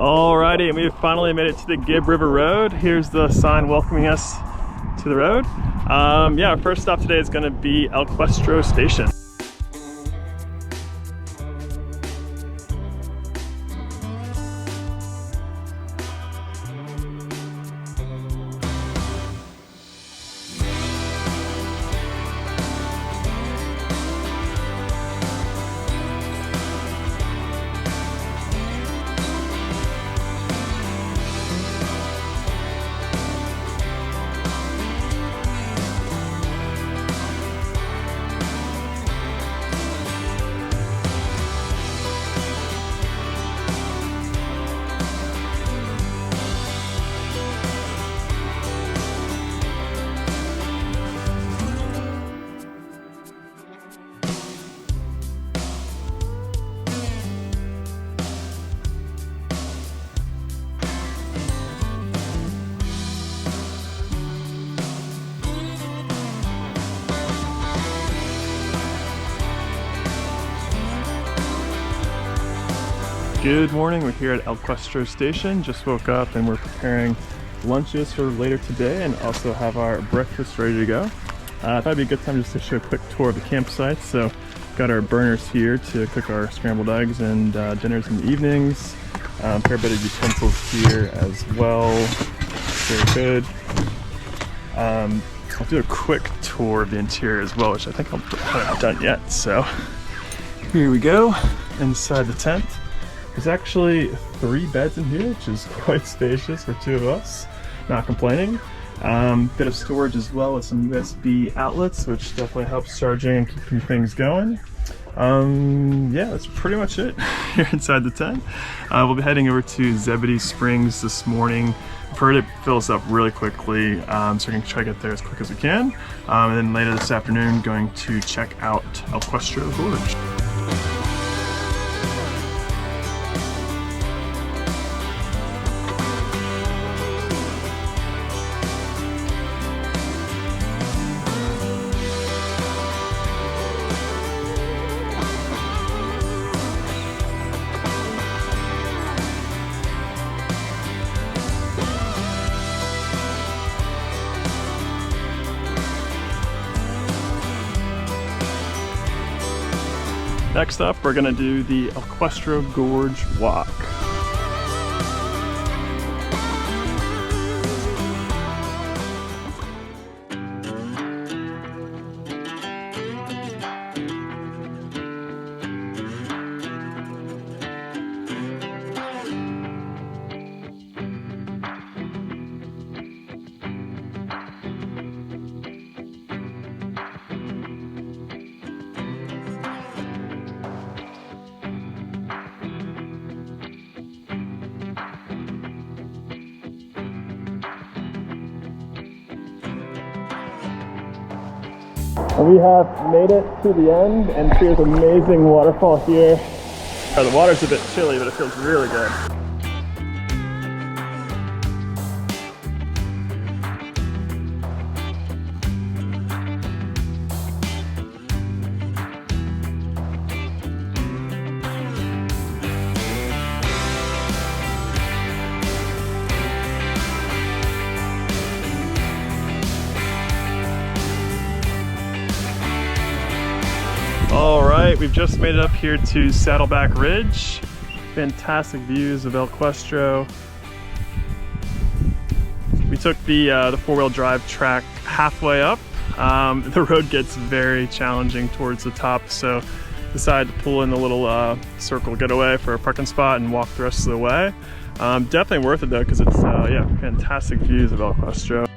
Alrighty, and we've finally made it to the Gibb River Road. Here's the sign welcoming us to the road. Yeah, our first stop today is going to be El Questro Station. Good morning, we're here at El Questro Station. Just woke up and we're preparing lunches for later today and also have our breakfast ready to go. I thought it'd be a good time just to show a quick tour of the campsite. So got our burners here to cook our scrambled eggs and dinners in the evenings. A fair bit of utensils here as well. Very good. I'll do a quick tour of the interior as well, which I think I haven't done yet. So here we go, inside the tent. There's actually 3 beds in here, which is quite spacious for 2 of us. Not complaining. Bit of storage as well with some USB outlets, which definitely helps charging and keeping things going. Yeah, that's pretty much it here inside the tent. We'll be heading over to Zebedee Springs this morning. I've heard it fills up really quickly, so we're going to try to get there as quick as we can. And then later this afternoon, going to check out El Questro Gorge. Next up, we're gonna do the El Questro Gorge walk. We have made it to the end, and here's an amazing waterfall here. The water's a bit chilly, but it feels really good. Alright, we've just made it up here to Saddleback Ridge. Fantastic views of El Questro. We took the 4-wheel drive track halfway up. The road gets very challenging towards the top, so decided to pull in the little circle getaway for a parking spot and walk the rest of the way. Definitely worth it though, because it's yeah, fantastic views of El Questro.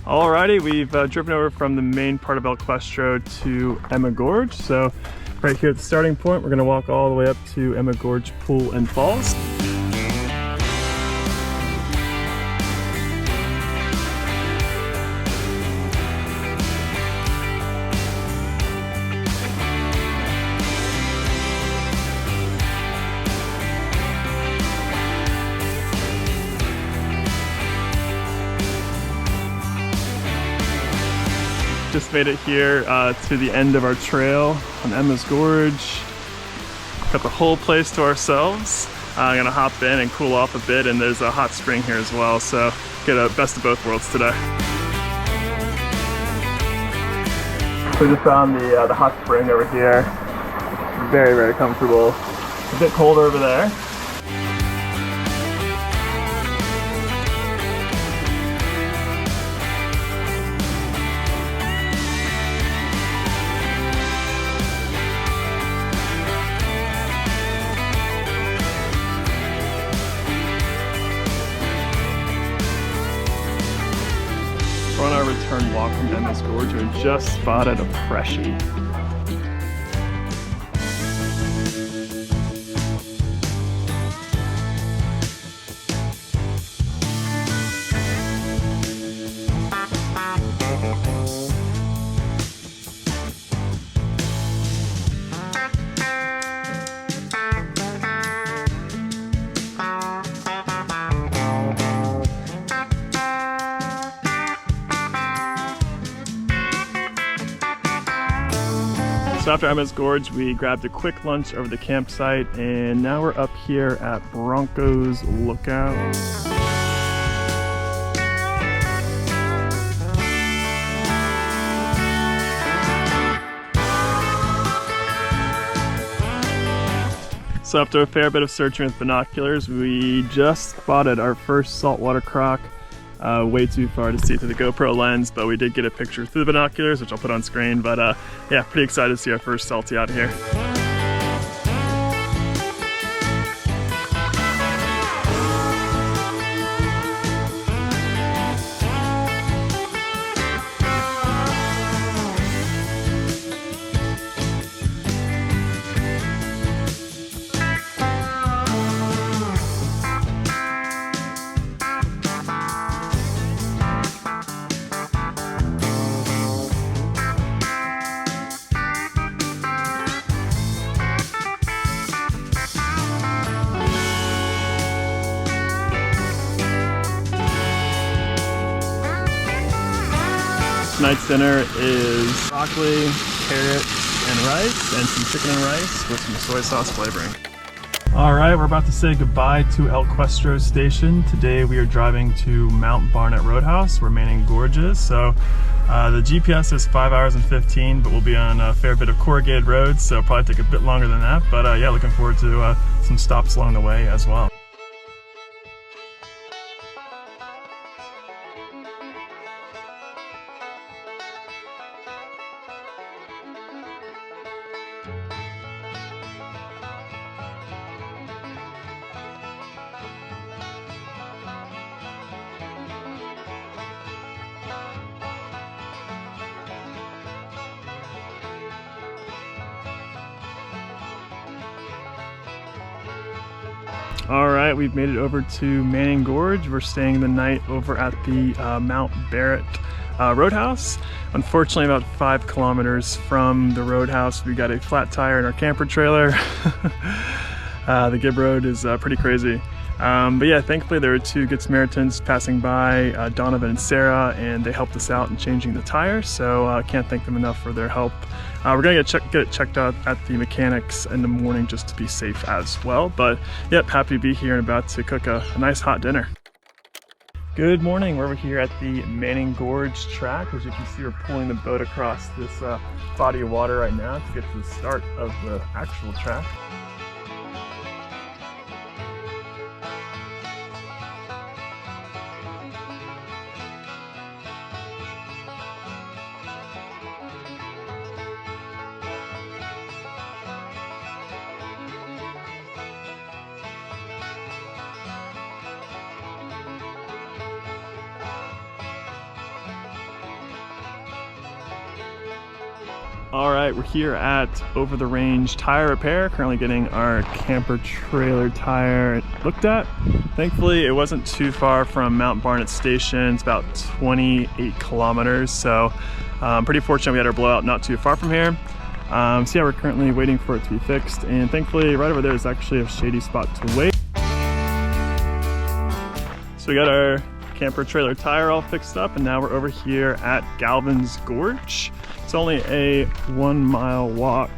Alrighty, we've driven over from the main part of El Questro to Emma Gorge. So right here at the starting point, we're gonna walk all the way up to Emma Gorge Pool and Falls. Just made it here to the end of our trail on Emma's Gorge. Got the whole place to ourselves. I'm gonna hop in and cool off a bit, and there's a hot spring here as well, so get a best of both worlds today. We just found the hot spring over here. Very, very comfortable. A bit colder over there. We're on our return walk from Emma's Gorge and just spotted a freshie. So after Emma's Gorge, we grabbed a quick lunch over the campsite, and now we're up here at Broncos Lookout. So after a fair bit of searching with binoculars, we just spotted our first saltwater croc. Way too far to see through the GoPro lens, but we did get a picture through the binoculars, which I'll put on screen. But yeah, pretty excited to see our first salty out here. Tonight's dinner is broccoli, carrots, and rice, and some chicken and rice with some soy sauce flavoring. All right, we're about to say goodbye to El Questro Station. Today we are driving to Mount Barnett Roadhouse, where Manning Gorge is. So the GPS is 5 hours and 15, but we'll be on a fair bit of corrugated roads, so it'll probably take a bit longer than that. But yeah, looking forward to some stops along the way as well. All right, we've made it over to Manning Gorge. We're staying the night over at the Mount Barnett Roadhouse. Unfortunately, about 5 kilometers from the roadhouse, we got a flat tire in our camper trailer. The Gibb Road is pretty crazy. But yeah, thankfully there were 2 Good Samaritans passing by, Donovan and Sarah, and they helped us out in changing the tire, so I can't thank them enough for their help. We're gonna get it checked out at the mechanics in the morning just to be safe as well. But yep, happy to be here and about to cook a nice hot dinner. Good morning, we're over here at the Manning Gorge track. As you can see, we're pulling the boat across this body of water right now to get to the start of the actual track. All right, we're here at Over the Range Tire Repair, currently getting our camper trailer tire looked at. Thankfully, it wasn't too far from Mount Barnett Station. It's about 28 kilometers, so pretty fortunate we had our blowout not too far from here. So yeah, we're currently waiting for it to be fixed, and thankfully right over there is actually a shady spot to wait. So we got our camper trailer tire all fixed up, and now we're over here at Galvin's Gorge. It's only a 1 mile walk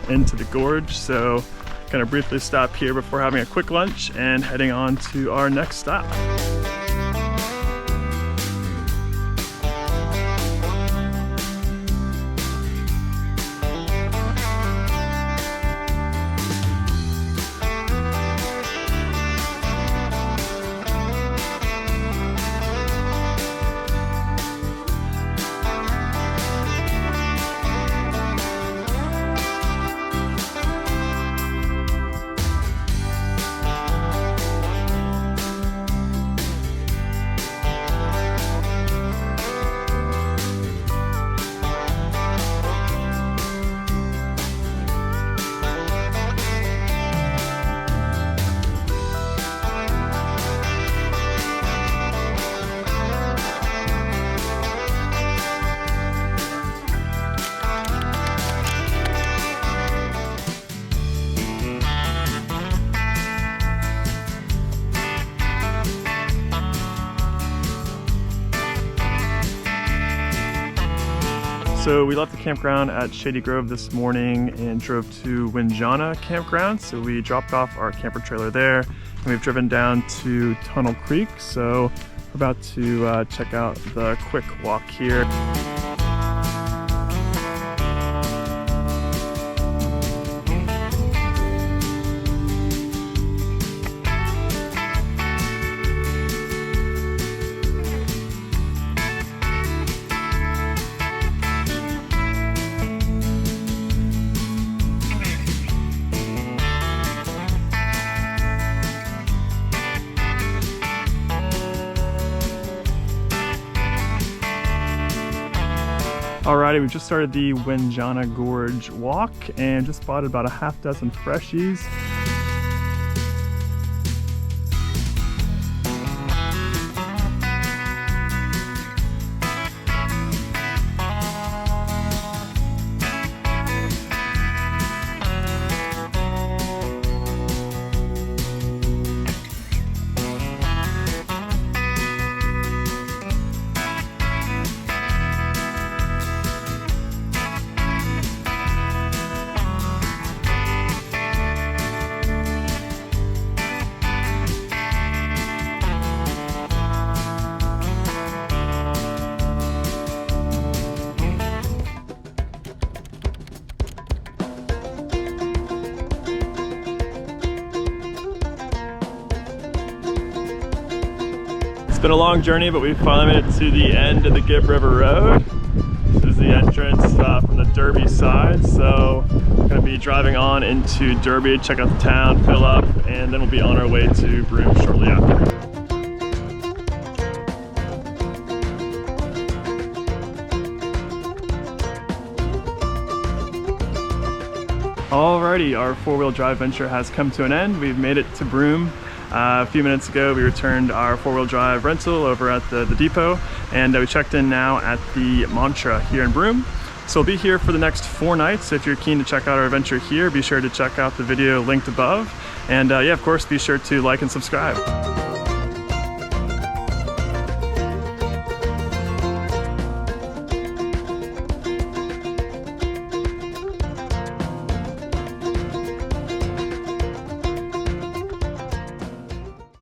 into the gorge, so gonna briefly stop here before having a quick lunch and heading on to our next stop. So we left the campground at Shady Grove this morning and drove to Windjana Campground. So we dropped off our camper trailer there, and we've driven down to Tunnel Creek. So we're about to check out the quick walk here. Alrighty, we've just started the Windjana Gorge walk and just spotted about a half dozen freshies. It's been a long journey, but we finally made it to the end of the Gibb River Road. This is the entrance from the Derby side, so we're going to be driving on into Derby, check out the town, fill up, and then we'll be on our way to Broome shortly after. Alrighty, our four-wheel drive venture has come to an end. We've made it to Broome. A few minutes ago we returned our four-wheel drive rental over at the depot, and we checked in now at the Mantra here in Broome. So we'll be here for the next 4 nights. If you're keen to check out our adventure here, be sure to check out the video linked above. And yeah, of course, be sure to like and subscribe.